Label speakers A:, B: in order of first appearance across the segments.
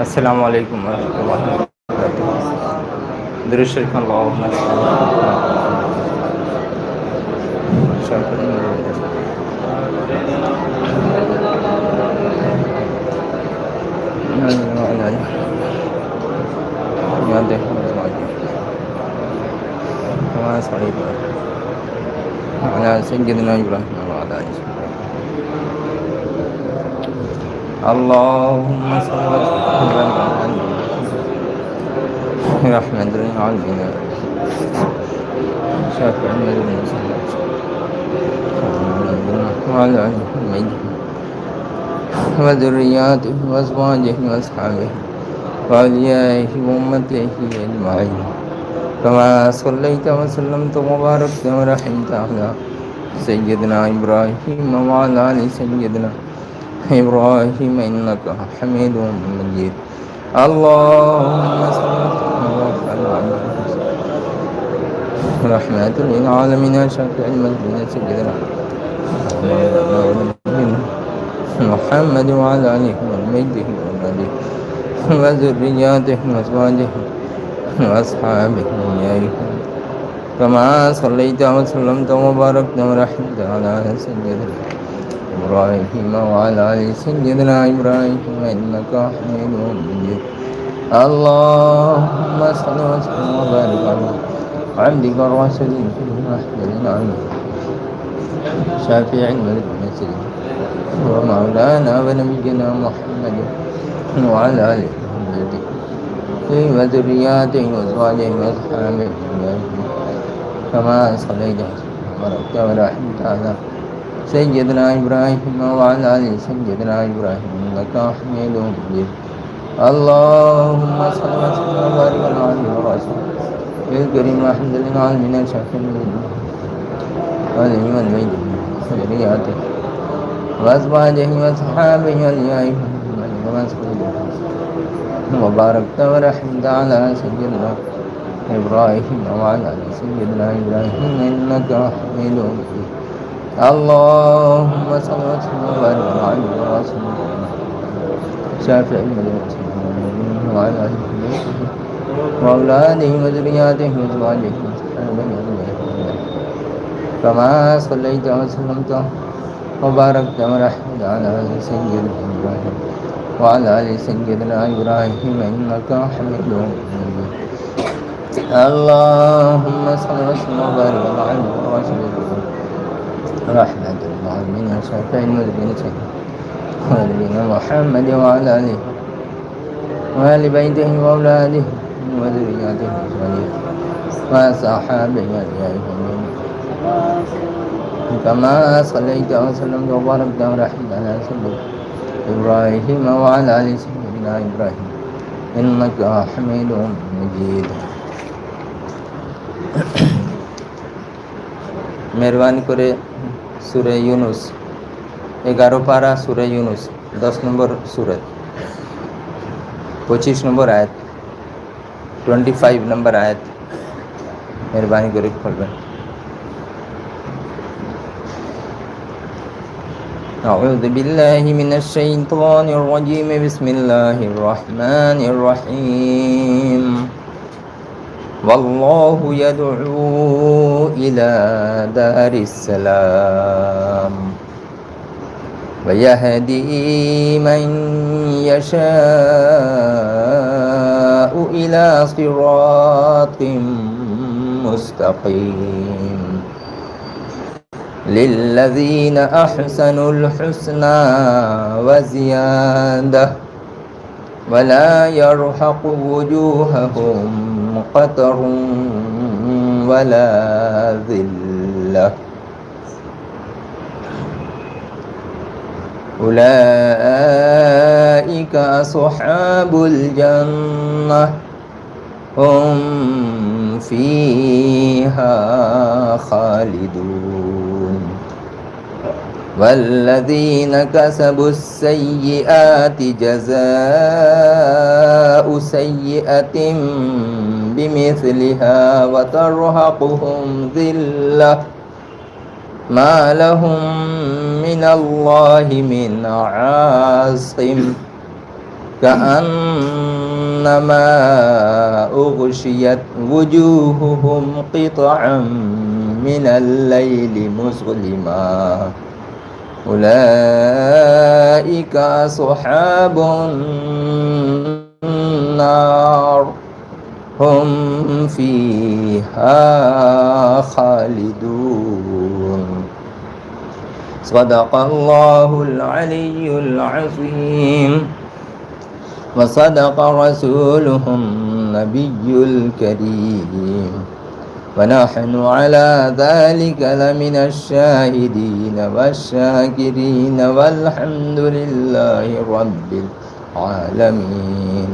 A: السلام علیکم ورحمۃ اللہ وبرکاتہ. درود شریف اللہم سیدنا ابراہیم وعلی آل اللهم صل وسلم رحمة للعالمين شافع وعلى آله وذرياته وأزواجه وأصحابه وأوليائه وأمته أجمعين كما صليت وسلمت وباركت ورحمت على سيدنا إبراهيم وعلى آل سيدنا إبراهيم إنك حميد مجيد. اللهم صل وسلم رحمة للعالمين شافع المسلمين سيدنا محمد وعلى آله وصحبه وأولاده وذرياته وأزواجه وأصحابه كما صليت وسلمت وباركت ورحمت على سيدنا إبراهيم وعلى آل سيدنا إبراهيم إنك حميد مجيد. اللهم صل وسلم وبارك على عبدك ورسولك محمد شافع المسجد ومولانا ونبينا محمد وعلى آله وذرياته وأزواجه وأصحابه كما صليت وباركت ورحمت على سيدنا إبراهيم وعلى آل سيدنا إبراهيم إنك حميد مجيد. اللهم صل وسلم وبارك على عبدك ورسولك الكريم محمد العالمين الشافع والذي والبيت وذرياته وأزواجه وأصحابه وأوليائه وباركت ورحمت على سيدنا إبراهيم وعلى آل سيدنا إبراهيم إنك حميد مجيد. اللهم صل وسلم وبارك على عبدك ورسولك شافع المدينة وعلى آله وأولاده وذرياته وأزواجه كما صليت وسلمت وباركت ورحمت على سيدنا إبراهيم وعلى آل سيدنا إبراهيم إنك حميد مجيد. اللهم صل وسلم وبارك على عبدك ورسولك رحمة للعالمين شافع المذنبين ونبينا محمد وعلى آله وآل بيته وأولاده وذرياته وصحابه أجمعين كما صليت وسلمت وباركت ورحمت على سيدنا إبراهيم وعلى آل سيدنا إبراهيم إنك حميد مجيد. مہربانی করে সূরা ইউনুস 11 পারা সূরা ইউনুস 10 নম্বর সূরা 25 নম্বর আয়াত 25 নম্বর আয়াত مہربانی করে পড়বেন. أعوذ بالله من الشيطان الرجيم بسم الله الرحمن الرحيم. والله يدعو إلى دار السلام ويهدي من يشاء إلى صراط مستقيم. للذين أحسنوا الحسنى وزيادة ولا يرهق وجوههم قتر ولا ذلة أولئك أصحاب الجنة هم فيها خالدون. والذين كسبوا السيئات جزاء سيئة بمثلها وترهقهم ذلة ما لهم من الله من عاصم كأنما أغشيت وجوههم قطعا من الليل مظلما أولئك أصحاب النار هم فيها خالدون صدق الله العلي العظيم وصدق رسوله النبي الكريم ونحن على ذلك لمن الشاهدين والشاكرين والحمد لله رب العالمين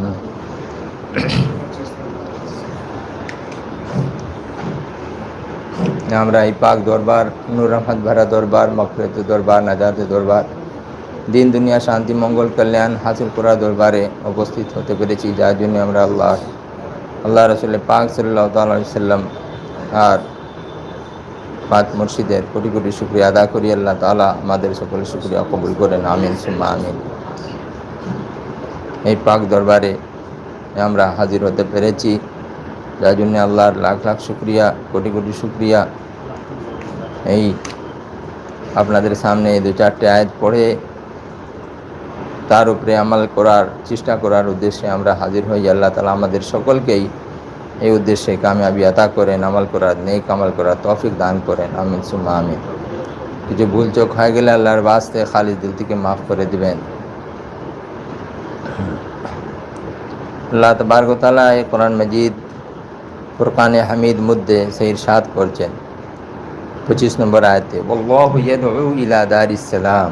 A: আমরা এই পাক দরবার, নূর রহমত ভরা দরবার, মাগফিরাত দরবার, নাজাত দরবার, দিন দুনিয়া শান্তি মঙ্গল কল্যাণ হাসিল করার দরবারে উপস্থিত হতে পেরেছি, যার জন্য আমরা আল্লাহ রসুল পাক সাল্লাল্লাহু আলাইহি ওয়াসাল্লাম আর পাক মুর্শিদের কোটি কোটি শুকরিয়া আদা করি। আল্লাহ তাআলা আমাদের সকলের শুকরিয়া কবুল করেন, আমিন সুম্মা আমিন। এই পাক দরবারে আমরা হাজির হতে পেরেছি, যার জন্য আল্লাহর লাখ লাখ শুকরিয়া, কোটি কোটি শুকরিয়া। এই আপনাদের সামনে দু চারটে আয়াত পড়ে তার উপরে আমল করার চেষ্টা করার উদ্দেশ্যে আমরা হাজির হই। আল্লাহ তাআলা আমাদের সকলকেই এই উদ্দেশ্যে কামিয়াবি আতা করেন, আমল করার, নেক আমল করার তৌফিক দান করেন, আমিন সুম্মা আমিন। কিছু ভুল চোখ হয়ে গেলে আল্লাহর ওয়াস্তে খালিস দিল থেকে মাফ করে দিবেন। আল্লাহ তাবারক ওয়া তাআলা এই কোরআন মজিদ ফুরকান হামিদ মধ্যে সে ইরশাদ করছেন 25 নম্বর আয়াতে, ওয়াল্লাহু ইয়াদউ ইলা দারিস সালাম,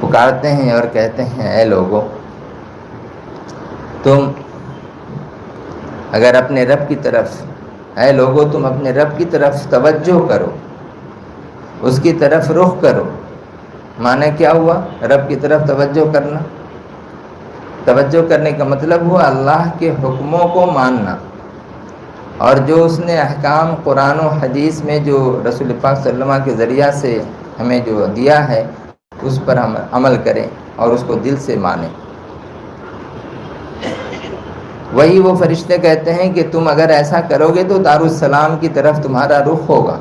A: پکارتے ہیں اور کہتے ہیں اے لوگو تم اگر اپنے رب کی طرف اے لوگو تم اپنے رب کی طرف توجہ کرو، اس کی طرف رخ کرو۔ معنی کیا ہوا رب کی طرف توجہ کرنا؟ توجہ کرنے کا مطلب ہوا اللہ کے حکموں کو ماننا، اور جو اس نے احکام قرآن و حدیث میں جو رسول پاک صلی اللہ علیہ وسلم کے ذریعہ سے ہمیں جو دیا ہے اس پر ہم عمل کریں اور اس کو دل سے مانیں۔ وہی وہ فرشتے کہتے ہیں کہ تم اگر ایسا کرو گے تو دارالسلام کی طرف تمہارا رخ ہوگا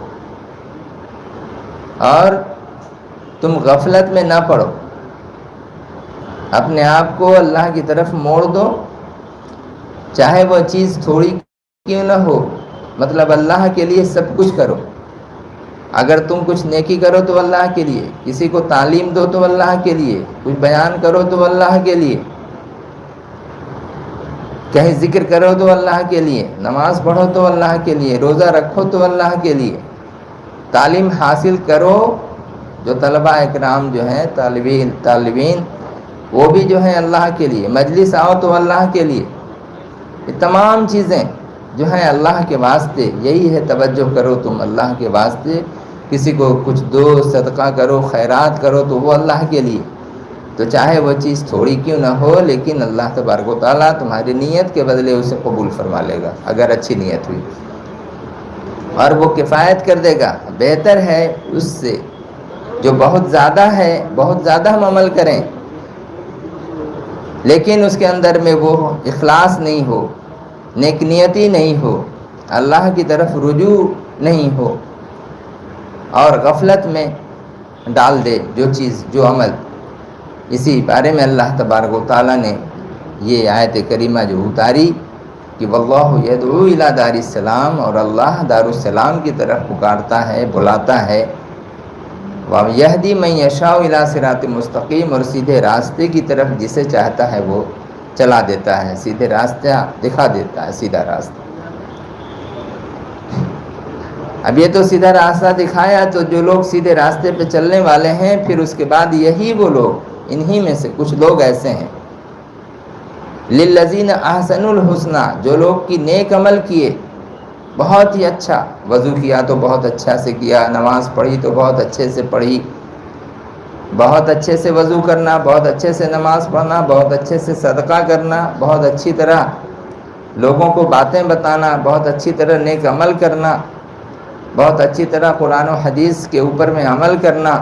A: اور تم غفلت میں نہ پڑو، اپنے آپ کو اللہ کی طرف موڑ دو، چاہے وہ چیز تھوڑی کیوں نہ ہو، مطلب اللہ کے لیے سب کچھ کرو۔ اگر تم کچھ نیکی کرو تو اللہ کے لیے، کسی کو تعلیم دو تو اللہ کے لیے، کچھ بیان کرو تو اللہ کے لیے، کہیں ذکر کرو تو اللہ کے لیے، نماز پڑھو تو اللہ کے لیے، روزہ رکھو تو اللہ کے لیے، تعلیم حاصل کرو، جو طلباء اکرام جو ہیں طالبین وہ بھی جو ہیں اللہ کے لیے، مجلس آؤ تو اللہ کے لیے، یہ تمام چیزیں جو ہیں اللہ کے واسطے، یہی ہے توجہ کرو تم اللہ کے واسطے، کسی کو کچھ دو، صدقہ کرو، خیرات کرو تو وہ اللہ کے لیے، تو چاہے وہ چیز تھوڑی کیوں نہ ہو لیکن اللہ تبارک و تعالیٰ تمہاری نیت کے بدلے اسے قبول فرما لے گا اگر اچھی نیت ہوئی، اور وہ کفایت کر دے گا، بہتر ہے اس سے جو بہت زیادہ ہے، بہت زیادہ ہم عمل کریں لیکن اس کے اندر میں وہ اخلاص نہیں ہو، نیک نیتی نہیں ہو، اللہ کی طرف رجوع نہیں ہو اور غفلت میں ڈال دے جو چیز، جو عمل۔ اسی بارے میں اللہ تبارک و تعالیٰ نے یہ آیت کریمہ جو اتاری کہ واللہ یدعو الی دار السلام، اور اللہ دار السلام کی طرف پکارتا ہے، بلاتا ہے، وَيَهْدِي مَن يَشَاءُ إِلَىٰ صِرَاطٍ مستقیم، اور سیدھے راستے کی طرف جسے چاہتا ہے وہ چلا دیتا ہے، سیدھے راستہ دکھا دیتا ہے، سیدھا راستہ۔ اب یہ تو سیدھا راستہ دکھایا، تو جو لوگ سیدھے راستے پہ چلنے والے ہیں پھر اس کے بعد یہی وہ لوگ، انہی میں سے کچھ لوگ ایسے ہیں لِلَّذِينَ أَحْسَنُوا الْحُسْنَى، جو لوگ کی نیک عمل کیے، بہت ہی اچھا وضو کیا تو بہت اچھا سے کیا، نماز پڑھی تو بہت اچھے سے پڑھی، بہت اچھے سے وضو کرنا، بہت اچھے سے نماز پڑھنا، بہت اچھے سے صدقہ کرنا، بہت اچھی طرح لوگوں کو باتیں بتانا، بہت اچھی طرح نیک عمل کرنا، بہت اچھی طرح قرآن و حدیث کے اوپر میں عمل کرنا،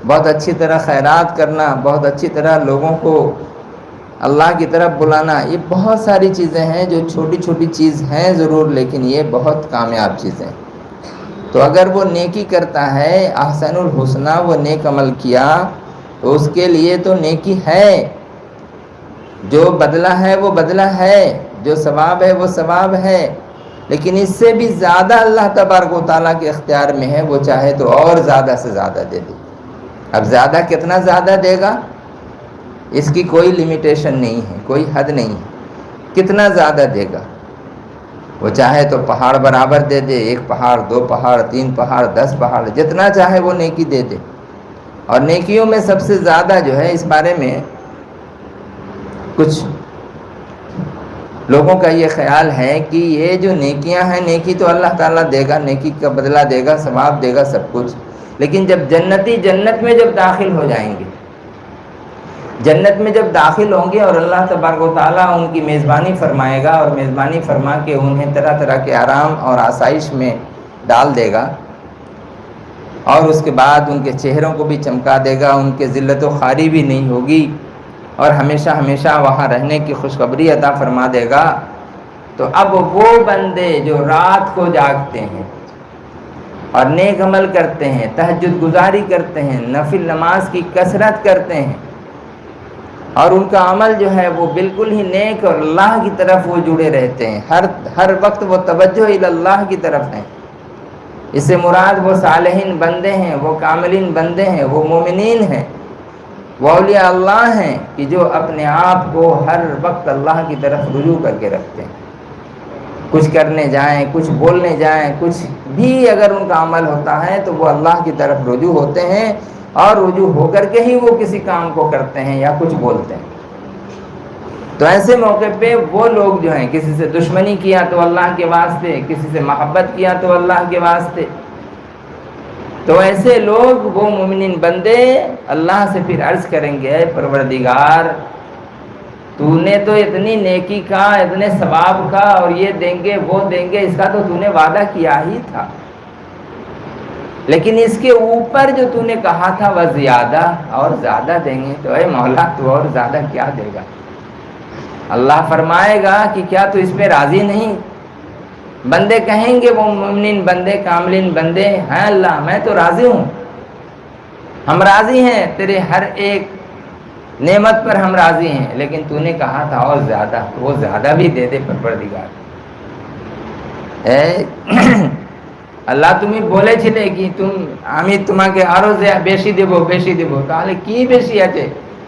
A: بہت اچھی طرح خیرات کرنا، بہت اچھی طرح لوگوں کو اللہ کی طرف بلانا، یہ بہت ساری چیزیں ہیں جو چھوٹی چھوٹی چیز ہیں ضرور لیکن یہ بہت کامیاب چیزیں۔ تو اگر وہ نیکی کرتا ہے، احسن الحسنہ، وہ نیک عمل کیا تو اس کے لیے تو نیکی ہے، جو بدلہ ہے وہ بدلہ ہے، جو ثواب ہے وہ ثواب ہے، لیکن اس سے بھی زیادہ اللہ تبارک و تعالیٰ کے اختیار میں ہے، وہ چاہے تو اور زیادہ سے زیادہ دے دے۔ اب زیادہ کتنا زیادہ دے گا اس کی کوئی لمیٹیشن نہیں ہے، کوئی حد نہیں ہے، کتنا زیادہ دے گا، وہ چاہے تو پہاڑ برابر دے دے، 1 پہاڑ، 2 پہاڑ، 3 پہاڑ، 10 پہاڑ، جتنا چاہے وہ نیکی دے دے۔ اور نیکیوں میں سب سے زیادہ جو ہے، اس بارے میں کچھ لوگوں کا یہ خیال ہے کہ یہ جو نیکیاں ہیں، نیکی تو اللہ تعالیٰ دے گا، نیکی کا بدلہ دے گا، ثواب دے گا، سب کچھ، لیکن جب جنتی جنت میں جب داخل ہو جائیں گے، جنت میں جب داخل ہوں گے اور اللہ تبارک و تعالیٰ ان کی میزبانی فرمائے گا اور میزبانی فرما کے انہیں طرح طرح کے آرام اور آسائش میں ڈال دے گا، اور اس کے بعد ان کے چہروں کو بھی چمکا دے گا، ان کے ذلت و خواری بھی نہیں ہوگی، اور ہمیشہ ہمیشہ وہاں رہنے کی خوشخبری عطا فرما دے گا، تو اب وہ بندے جو رات کو جاگتے ہیں اور نیک عمل کرتے ہیں، تہجد گزاری کرتے ہیں، نفل نماز کی کثرت کرتے ہیں، اور ان کا عمل جو ہے وہ بالکل ہی نیک اور اللہ کی طرف وہ جڑے رہتے ہیں، ہر وقت وہ توجہ الی اللہ کی طرف ہیں، اس سے مراد وہ صالحین بندے ہیں، وہ کاملین بندے ہیں، وہ مومنین ہیں، وہ اولیاء اللہ ہیں کہ جو اپنے آپ کو ہر وقت اللہ کی طرف رجوع کر کے رکھتے ہیں، کچھ کرنے جائیں، کچھ بولنے جائیں، کچھ بھی اگر ان کا عمل ہوتا ہے تو وہ اللہ کی طرف رجوع ہوتے ہیں، اور رجوع ہو کر کے ہی وہ کسی کام کو کرتے ہیں یا کچھ بولتے ہیں. تو ایسے موقع پہ وہ لوگ جو ہیں کسی سے دشمنی کیا تو اللہ کے واسطے، کسی سے محبت کیا تو اللہ کے واسطے، تو ایسے لوگ وہ مومنین بندے اللہ سے پھر عرض کریں گے اے پروردگار تو نے تو اتنی نیکی کا، اتنے ثواب کا، اور یہ دیں گے وہ دیں گے، اس کا تو تو نے وعدہ کیا ہی تھا، لیکن اس کے اوپر جو تو نے کہا تھا وہ زیادہ اور زیادہ دیں گے. تو اے مولا تو اور زیادہ کیا دے گا؟ اللہ فرمائے گا کہ کیا تو اس پہ راضی نہیں؟ بندے کہیں گے، وہ مومنین بندے، کاملین بندے، ہیں اللہ میں تو راضی ہوں، ہم راضی ہیں تیرے ہر ایک نعمت پر ہم راضی ہیں، لیکن تو نے کہا تھا اور زیادہ، تو وہ زیادہ بھی دے دے پروردگار. আল্লাহ তুমি বলেছিলে কি আমি তোমাকে আরো বেশি দেব বেশি দেব, তাহলে কি বেশি আছে?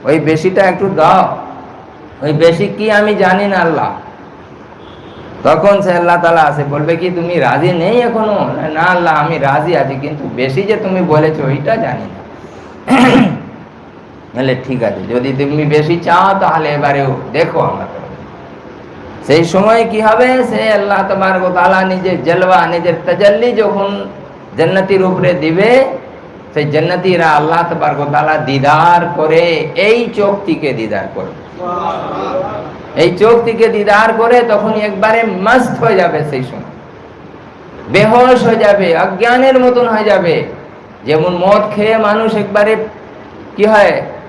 A: ওই বেশিটা একটু দাও, ওই বেশি কি আমি জানি না আল্লাহ. তখন সে আল্লাহ তাআলা আসে বলবে কি তুমি রাজি নেই এখনো? না আল্লাহ আমি রাজি আছি, কিন্তু বেশি যে তুমি বলেছো ওইটা জানি না. বলে ঠিক আছে, যদি তুমি বেশি চাও তাহলে এবারেও দেখো আমরা। সেই সময় কি হবে, সে আল্লাহ তাবারক ওয়া তাআলা নিজের জলওয়া, নিজের তাজাল্লি যখন জান্নাতীর উপরে দিবে, সেই জান্নাতীরা আল্লাহ তাবারক ওয়া তাআলা দিদার করে, এই চোখ থেকে দিদার করে, এই চোখ থেকে দিদার করে, তখন একবারে মস্ত হয়ে যাবে, সেই সময় বেহোশ হয়ে যাবে, অজ্ঞানের মতন হয়ে যাবে। যেমন মদ খেয়ে মানুষ একবারে কি হয়,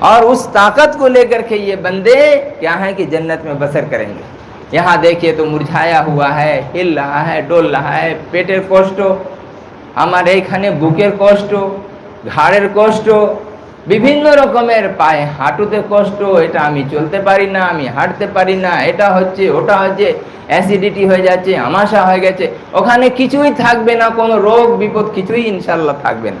A: اور اس طاقت کو لے کر کے یہ بندے کیا ہیں کہ جنت میں بسر کریں گے. یہاں دیکھیے تو مرجھایا ہوا ہے, ہل رہا ہے, ڈول رہا ہے, پیٹر کوشٹو, আমার এইখানে বুকের কষ্ট, ঘাড়ের কষ্ট, বিভিন্ন রকমের পায়ে হাঁটুতে কষ্ট, এটা আমি চলতে পারি না, আমি হাঁটতে পারি না, এটা হচ্ছে ওটা হচ্ছে, অ্যাসিডিটি হয়ে যাচ্ছে, আমাশা হয়ে গেছে. ওখানে কিছুই থাকবে না, কোনো রোগ বিপদ কিছুই ইনশাল্লাহ থাকবে না.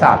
A: 7.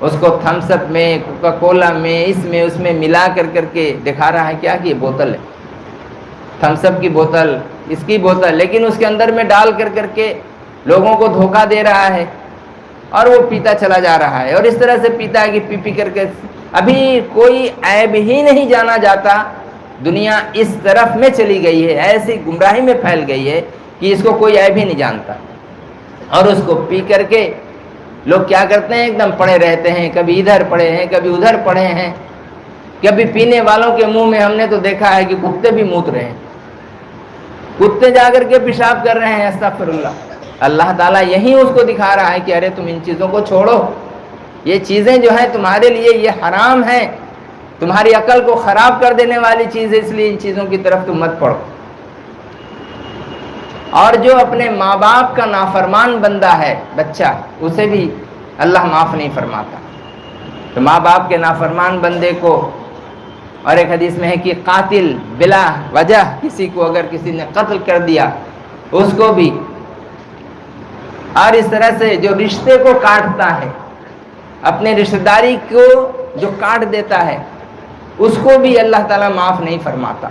A: اس کو تھمس اپ میں، کوکا کولا میں، اس میں ملا کر کے دکھا رہا ہے کیا کہ یہ بوتل ہے، تھمس اپ کی بوتل، اس کی بوتل، لیکن اس کے اندر میں ڈال کر کے لوگوں کو دھوکہ دے رہا ہے اور وہ پیتا چلا جا رہا ہے، اور اس طرح سے پیتا ہے کہ پی کر کے ابھی کوئی عیب ہی نہیں جانا جاتا۔ دنیا اس طرف میں چلی گئی ہے، ایسی گمراہی میں پھیل گئی ہے کہ اس کو کوئی عیب ہی نہیں جانتا، اور اس کو پی کر کے لوگ کیا کرتے ہیں، ایک دم پڑے رہتے ہیں، کبھی ادھر پڑے ہیں، کبھی ادھر پڑے ہیں۔ کبھی پینے والوں کے منہ میں ہم نے تو دیکھا ہے کہ کتے بھی موت رہے ہیں، کتے جا کر کے پیشاب کر رہے ہیں، استغفر اللہ۔ اللہ تعالیٰ یہی اس کو دکھا رہا ہے کہ ارے تم ان چیزوں کو چھوڑو، یہ چیزیں جو ہیں تمہارے لیے یہ حرام ہیں، تمہاری عقل کو خراب کر دینے والی چیز ہے، اس لیے ان چیزوں کی طرف تم مت پڑو۔ اور جو اپنے ماں باپ کا نافرمان بندہ ہے، بچہ، اسے بھی اللہ معاف نہیں فرماتا۔ تو ماں باپ کے نافرمان بندے کو، اور ایک حدیث میں ہے کہ قاتل بلا وجہ کسی کو اگر کسی نے قتل کر دیا اس کو بھی، اور اس طرح سے جو رشتے کو کاٹتا ہے، اپنے رشتہ داری کو جو کاٹ دیتا ہے، اس کو بھی اللہ تعالیٰ معاف نہیں فرماتا۔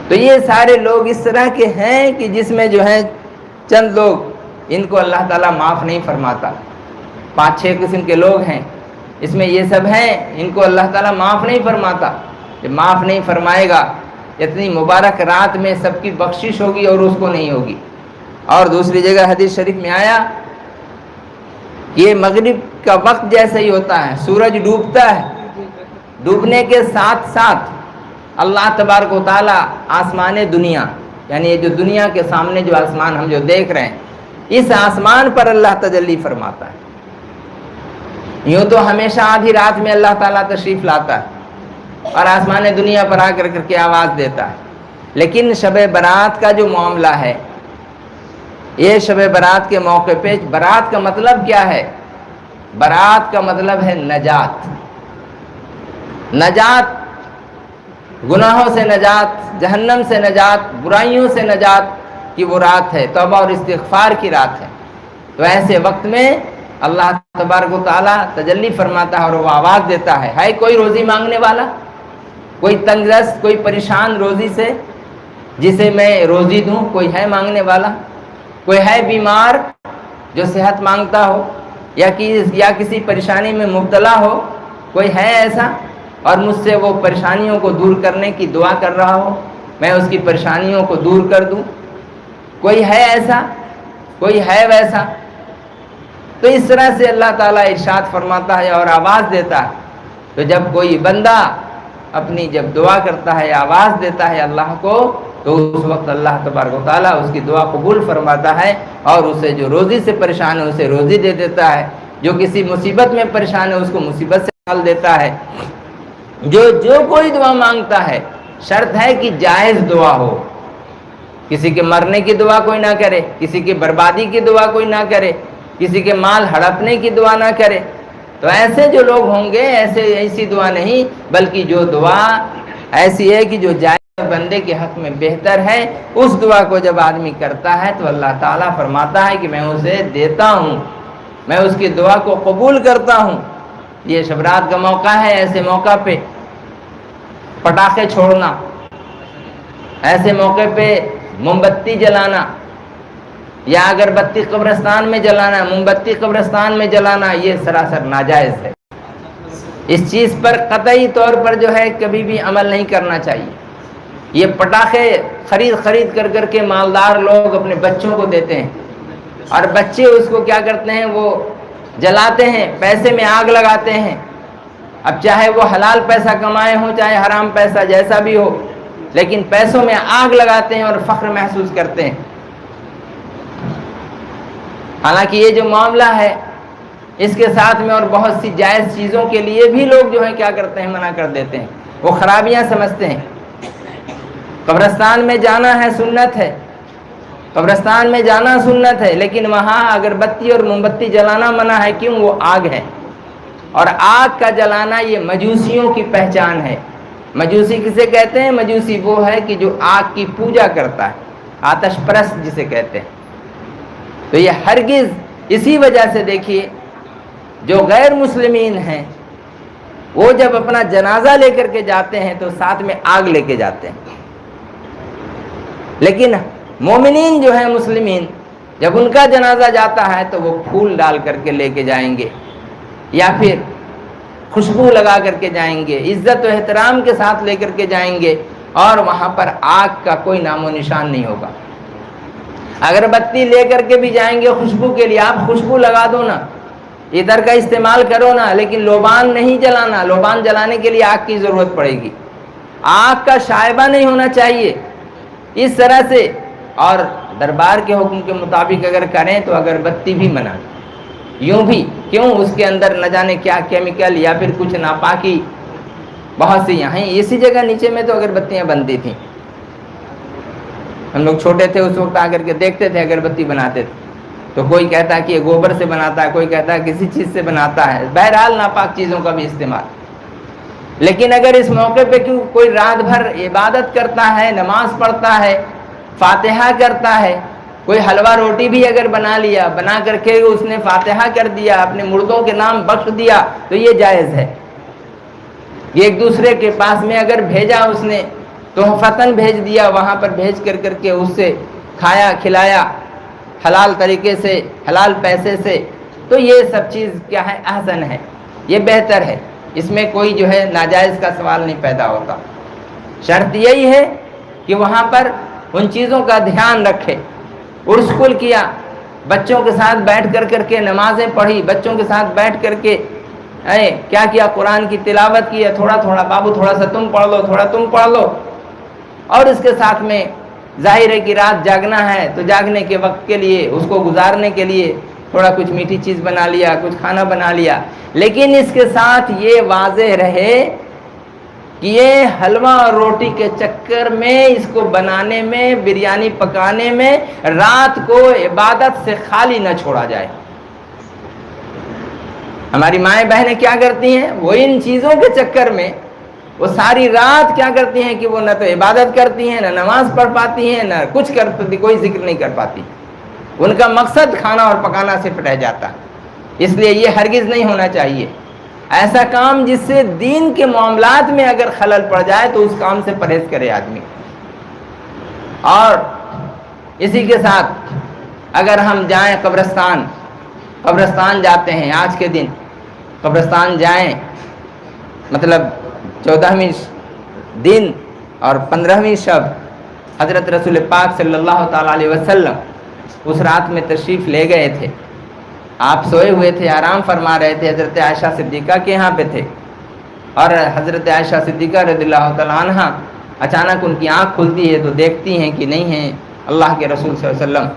A: تو یہ سارے لوگ اس طرح کے ہیں کہ جس میں جو ہیں چند لوگ، ان کو اللہ تعالیٰ معاف نہیں فرماتا۔ 5-6 قسم کے لوگ ہیں، اس میں یہ سب ہیں، ان کو اللہ تعالیٰ معاف نہیں فرماتا۔ جب معاف نہیں فرمائے گا، اتنی مبارک رات میں سب کی بخشش ہوگی اور اس کو نہیں ہوگی۔ اور دوسری جگہ حدیث شریف میں آیا، یہ مغرب کا وقت جیسا ہی ہوتا ہے، سورج ڈوبتا ہے، ڈوبنے کے ساتھ ساتھ اللہ تبارک و تعالیٰ آسمان دنیا، یعنی یہ جو دنیا کے سامنے جو آسمان ہم جو دیکھ رہے ہیں، اس آسمان پر اللہ تجلی فرماتا ہے۔ یوں تو ہمیشہ آدھی رات میں اللہ تعالیٰ تشریف لاتا ہے اور آسمان دنیا پر آ کر کے آواز دیتا ہے، لیکن شب برات کا جو معاملہ ہے، یہ شب برات کے موقع پہ، برات کا مطلب کیا ہے؟ برات کا مطلب ہے نجات، نجات، گناہوں سے نجات، جہنم سے نجات، برائیوں سے نجات کی وہ رات ہے، توبہ اور استغفار کی رات ہے۔ تو ایسے وقت میں اللہ تبارک و تعالیٰ تجلی فرماتا ہے اور وہ آواز دیتا ہے کوئی روزی مانگنے والا، کوئی تنگ دست، کوئی پریشان روزی سے جسے میں روزی دوں؟ کوئی ہے مانگنے والا؟ کوئی ہے بیمار جو صحت مانگتا ہو یا کسی پریشانی میں مبتلا ہو؟ کوئی ہے ایسا اور مجھ سے وہ پریشانیوں کو دور کرنے کی دعا کر رہا ہو، میں اس کی پریشانیوں کو دور کر دوں؟ کوئی ہے ایسا؟ کوئی ہے ویسا؟ تو اس طرح سے اللہ تعالیٰ ارشاد فرماتا ہے اور آواز دیتا ہے۔ تو جب کوئی بندہ اپنی جب دعا کرتا ہے، آواز دیتا ہے اللہ کو، تو اس وقت اللہ تبارک و تعالیٰ اس کی دعا قبول فرماتا ہے اور اسے جو روزی سے پریشان ہے اسے روزی دے دیتا ہے، جو کسی مصیبت میں پریشان ہے اس کو مصیبت سے نکال دیتا ہے۔ جو کوئی دعا مانگتا ہے، شرط ہے کہ جائز دعا ہو، کسی کے مرنے کی دعا کوئی نہ کرے، کسی کی بربادی کی دعا کوئی نہ کرے، کسی کے مال ہڑپنے کی دعا نہ کرے۔ تو ایسے جو لوگ ہوں گے، ایسی دعا نہیں، بلکہ جو دعا ایسی ہے کہ جو جائز بندے کے حق میں بہتر ہے، اس دعا کو جب آدمی کرتا ہے تو اللہ تعالیٰ فرماتا ہے کہ میں اسے دیتا ہوں، میں اس کی دعا کو قبول کرتا ہوں۔ یہ شب رات کا موقع ہے، ایسے موقع پہ پٹاخے چھوڑنا، ایسے موقع پہ موم بتی جلانا یا اگربتی قبرستان میں جلانا، موم بتی قبرستان میں جلانا، یہ سراسر ناجائز ہے۔ اس چیز پر قطعی طور پر جو ہے کبھی بھی عمل نہیں کرنا چاہیے۔ یہ پٹاخے خرید کر کے مالدار لوگ اپنے بچوں کو دیتے ہیں، اور بچے اس کو کیا کرتے ہیں، وہ جلاتے ہیں، پیسے میں آگ لگاتے ہیں۔ اب چاہے وہ حلال پیسہ کمائے ہوں چاہے حرام پیسہ، جیسا بھی ہو، لیکن پیسوں میں آگ لگاتے ہیں اور فخر محسوس کرتے ہیں۔ حالانکہ یہ جو معاملہ ہے، اس کے ساتھ میں اور بہت سی جائز چیزوں کے لیے بھی لوگ جو ہیں کیا کرتے ہیں، منع کر دیتے ہیں، وہ خرابیاں سمجھتے ہیں۔ قبرستان میں جانا ہے، سنت ہے، قبرستان میں جانا سنت ہے، لیکن وہاں اگربتی اور موم بتی جلانا منع ہے۔ کیوں؟ وہ آگ ہے، اور آگ کا جلانا یہ مجوسیوں کی پہچان ہے۔ مجوسی کسے کہتے ہیں؟ مجوسی وہ ہے کہ جو آگ کی پوجا کرتا ہے، آتش پرست جسے کہتے ہیں۔ تو یہ ہرگز، اسی وجہ سے دیکھیے جو غیر مسلمین ہیں وہ جب اپنا جنازہ لے کر کے جاتے ہیں تو ساتھ میں آگ لے کے جاتے ہیں، لیکن مومنین جو ہیں مسلمین جب ان کا جنازہ جاتا ہے تو وہ پھول ڈال کر کے لے کے جائیں گے یا پھر خوشبو لگا کر کے جائیں گے، عزت و احترام کے ساتھ لے کر کے جائیں گے، اور وہاں پر آگ کا کوئی نام و نشان نہیں ہوگا۔ اگر بتی لے کر کے بھی جائیں گے خوشبو کے لیے، آپ خوشبو لگا دو نا، ادھر کا استعمال کرو نا، لیکن لوبان نہیں جلانا، لوبان جلانے کے لیے آگ کی ضرورت پڑے گی، آگ کا شائبہ نہیں ہونا چاہیے اس طرح سے۔ اور دربار کے حکم کے مطابق اگر کریں تو اگربتی بھی منع، یوں بھی کیوں، اس کے اندر نہ جانے کیا کیمیکل یا پھر کچھ ناپاکی، بہت سی یہاں اسی جگہ نیچے میں تو اگربتیاں بنتی تھیں، ہم لوگ چھوٹے تھے اس وقت آ کر کے دیکھتے تھے اگربتی بناتے تھے، تو کوئی کہتا ہے کہ یہ گوبر سے بناتا ہے، کوئی کہتا ہے کسی چیز سے بناتا ہے، بہرحال ناپاک چیزوں کا بھی استعمال۔ لیکن اگر اس موقع پہ کیوں کوئی رات بھر عبادت کرتا ہے، نماز پڑھتا ہے، فاتحہ کرتا ہے، کوئی حلوہ روٹی بھی اگر بنا لیا، بنا کر کے اس نے فاتحہ کر دیا، اپنے مردوں کے نام بخش دیا، تو یہ جائز ہے۔ یہ ایک دوسرے کے پاس میں اگر بھیجا اس نے، تحفتاً بھیج دیا، وہاں پر بھیج کر کے اس سے کھایا کھلایا حلال طریقے سے، حلال پیسے سے، تو یہ سب چیز کیا ہے، احسن ہے، یہ بہتر ہے، اس میں کوئی جو ہے ناجائز کا سوال نہیں پیدا ہوتا۔ شرط یہی ہے کہ وہاں پر ان چیزوں کا دھیان رکھے۔ عرس کل کیا، بچوں کے ساتھ بیٹھ کر کے نمازیں پڑھی، بچوں کے ساتھ بیٹھ کر کے کیا کیا، قرآن کی تلاوت کی ہے، تھوڑا تھوڑا بابو تھوڑا سا تم پڑھ لو، تھوڑا تم پڑھ لو، اور اس کے ساتھ میں ظاہر ہے کہ رات جاگنا ہے تو جاگنے کے وقت کے لیے، اس کو گزارنے کے لیے تھوڑا کچھ میٹھی چیز بنا لیا، کچھ کھانا بنا لیا، لیکن اس کے ساتھ یہ واضح رہے کہ یہ حلوہ اور روٹی کے چکر میں، اس کو بنانے میں، بریانی پکانے میں رات کو عبادت سے خالی نہ چھوڑا جائے۔ ہماری مائیں بہنیں کیا کرتی ہیں، وہ ان چیزوں کے چکر میں وہ ساری رات کیا کرتی ہیں کہ وہ نہ تو عبادت کرتی ہیں، نہ نماز پڑھ پاتی ہیں، نہ کچھ کر پاتی، کوئی ذکر نہیں کر پاتی، ان کا مقصد کھانا اور پکانا صرف رہ جاتا۔ اس لیے یہ ہرگز نہیں ہونا چاہیے ایسا کام جس سے دین کے معاملات میں اگر خلل پڑ جائے تو اس کام سے پرہیز کرے آدمی۔ اور اسی کے ساتھ اگر ہم جائیں قبرستان جاتے ہیں، آج کے دن قبرستان جائیں، مطلب 14ویں دن اور 15ویں شب حضرت رسول پاک صلی اللہ تعالیٰ علیہ وسلم اس رات میں تشریف لے گئے تھے، آپ سوئے ہوئے تھے، آرام فرما رہے تھے، حضرت عائشہ صدیقہ کے یہاں پہ تھے، اور حضرت عائشہ صدیقہ رضی اللہ تعالیٰ عنہ اچانک ان کی آنکھ کھلتی ہے تو دیکھتی ہیں کہ نہیں ہیں اللہ کے رسول صلی اللہ علیہ وسلم،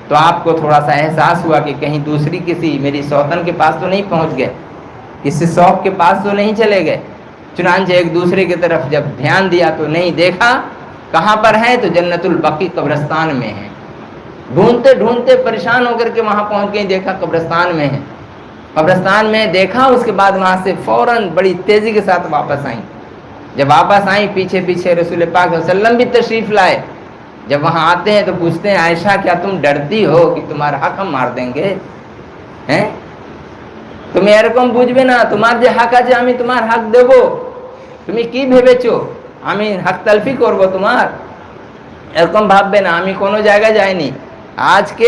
A: تو آپ کو تھوڑا سا احساس ہوا کہ کہیں دوسری کسی میری سوتن کے پاس تو نہیں پہنچ گئے، کسی شوق کے پاس تو نہیں چلے گئے۔ چنانچہ ایک دوسرے کی طرف جب دھیان دیا تو نہیں دیکھا، کہاں پر ہیں، تو جنت البقیع قبرستان میں ہیں۔ ڈھونڈتے ڈھونڈتے پریشان ہو کر کے وہاں پہنچ گئے، دیکھا قبرستان میں ہیں، قبرستان میں دیکھا، اس کے بعد وہاں سے فوراً بڑی تیزی کے ساتھ واپس آئیں۔ جب واپس آئیں پیچھے پیچھے رسول پاک صلی اللہ علیہ وسلم بھی تشریف لائے۔ جب وہاں آتے ہیں تو پوچھتے ہیں عائشہ کیا تم ڈرتی ہو کہ تمہارا حق ہم مار دیں گے؟ ہیں তুমি এরকম বুঝবে না, তোমার যে হক আছে আমি তোমার হক দেব, তুমি কি ভেবেছো আমি হক তালফি করব তোমার? এরকম ভাববে না। আমি কোনো জায়গায় যাইনি, আজকে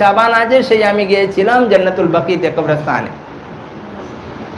A: শাবান আছে সেই আমি গিয়েছিলাম জন্নতুল বকিতে কবরস্থানে।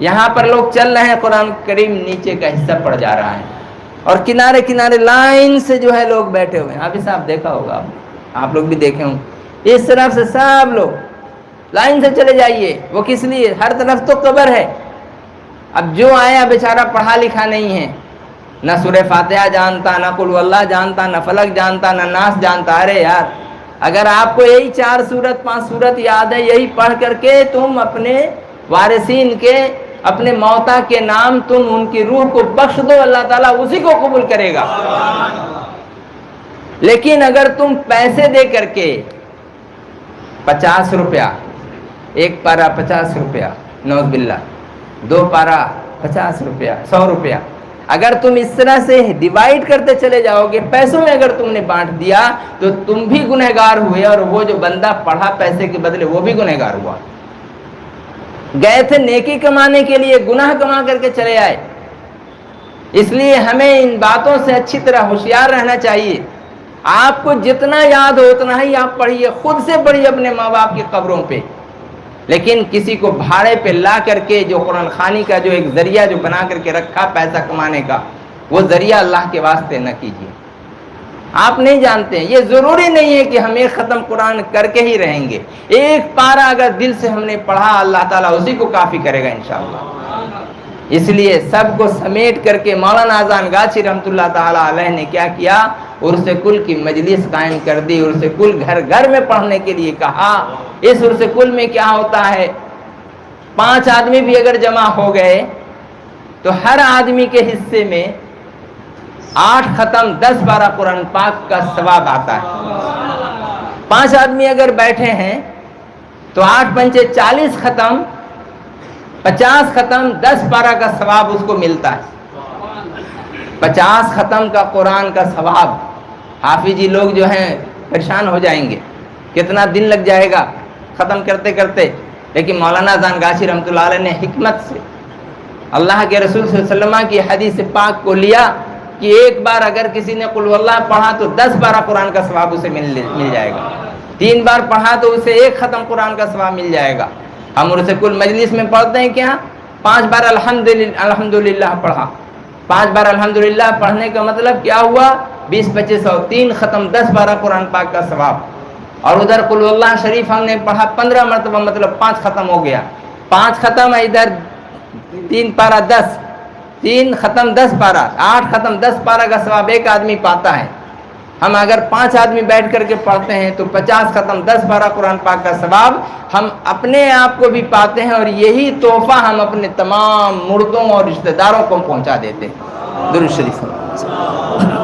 A: یہاں پر لوگ چل رہے ہیں، قرآن کریم نیچے کا حصہ پڑ جا رہا ہے، اور کنارے کنارے لائن سے جو ہے لوگ بیٹھے ہوئے ہیں. ابھی صاحب دیکھا ہوگا، آپ لوگ بھی دیکھے ہوں، اس طرف سے سب لوگ لائن سے چلے جائیے. وہ کس لیے؟ ہر طرف تو قبر ہے. اب جو آیا بیچارہ پڑھا لکھا نہیں ہے، نہ سورہ فاتحہ جانتا، نہ قل واللہ جانتا، نہ فلق جانتا، نہ ناس جانتا. ارے یار، اگر آپ کو یہی 4 سورت 5 سورت یاد ہے، یہی پڑھ کر کے تم اپنے وارثین کے، اپنے موتا کے نام تم ان کی روح کو بخش دو، اللہ تعالیٰ اسی کو قبول کرے گا. لیکن اگر تم پیسے دے کر کے 50 روپیہ، ایک پارا 50 روپیہ، نعوذ باللہ، 2 پارا 50 روپیہ، 100 روپیہ، اگر تم اس طرح سے ڈیوائیڈ کرتے چلے جاؤ گے، پیسوں میں اگر تم نے بانٹ دیا تو تم بھی گنہگار ہوئے، اور وہ جو بندہ پڑھا پیسے کے بدلے وہ بھی گنہگار ہوا. گئے تھے نیکی کمانے کے لیے، گناہ کما کر کے چلے آئے. اس لیے ہمیں ان باتوں سے اچھی طرح ہوشیار رہنا چاہیے. آپ کو جتنا یاد ہو اتنا ہی آپ پڑھیے، خود سے پڑھیے اپنے ماں باپ کی قبروں پہ. لیکن کسی کو بھاڑے پہ لا کر کے جو قرآن خوانی کا جو ایک ذریعہ جو بنا کر کے رکھا پیسہ کمانے کا، وہ ذریعہ اللہ کے واسطے نہ کیجیے. آپ نہیں جانتے ہیں، یہ ضروری نہیں ہے کہ ہم ایک ختم قرآن کر کے ہی رہیں گے. ایک پارہ اگر دل سے ہم نے پڑھا، اللہ تعالیٰ اسی کو کافی کرے گا انشاءاللہ. اس لیے سب کو سمیٹ کر کے مولانا اذان گاچھی رحمۃ اللہ تعالیٰ علیہ نے کیا کیا؟ عرس کل کی مجلس قائم کر دی. عرس کل گھر گھر میں پڑھنے کے لیے کہا. اس عرس کل میں کیا ہوتا ہے؟ 5 آدمی بھی اگر جمع ہو گئے تو ہر آدمی کے حصے میں 8 ختم 10 12 قرآن پاک کا ثواب آتا ہے. 5 آدمی اگر بیٹھے ہیں تو 8 پنچے 40 ختم، 50 ختم 10 پارہ کا ثواب اس کو ملتا ہے. 50 ختم کا قرآن کا ثواب. حافظ جی لوگ جو ہیں پریشان ہو جائیں گے، کتنا دن لگ جائے گا ختم کرتے کرتے. لیکن مولانا اذان گاچھی رحمۃ اللہ علیہ نے حکمت سے اللہ کے رسول صلی اللہ علیہ وسلم کی حدیث پاک کو لیا کہ ایک بار اگر کسی نے قل واللہ پڑھا تو 10 12 قرآن کا ثواب اسے مل جائے گا. 3 بار پڑھا تو اسے 1 ختم قرآن کا ثواب مل جائے گا. ہم عرس کل مجلس میں پڑھتے ہیں کیا؟ 5 بار الحمدللہ پڑھا. 5 بار الحمدللہ پڑھنے کا مطلب کیا ہوا؟ 20 25 100، 3 ختم 10 12 قرآن پاک کا ثواب. اور ادھر قل واللہ شریف ہم نے پڑھا 15 مرتبہ، مطلب 5 ختم ہو گیا. 5 ختم ہے، ادھر 3 پارہ 10، 3 ختم 10 پارہ، 8 ختم 10 پارہ کا ثواب ایک آدمی پاتا ہے. ہم اگر 5 آدمی بیٹھ کر کے پڑھتے ہیں تو 50 ختم 10 12 قرآن پاک کا ثواب ہم اپنے آپ کو بھی پاتے ہیں، اور یہی تحفہ ہم اپنے تمام مردوں اور رشتہ داروں کو پہنچا دیتے ہیں. درود شریف.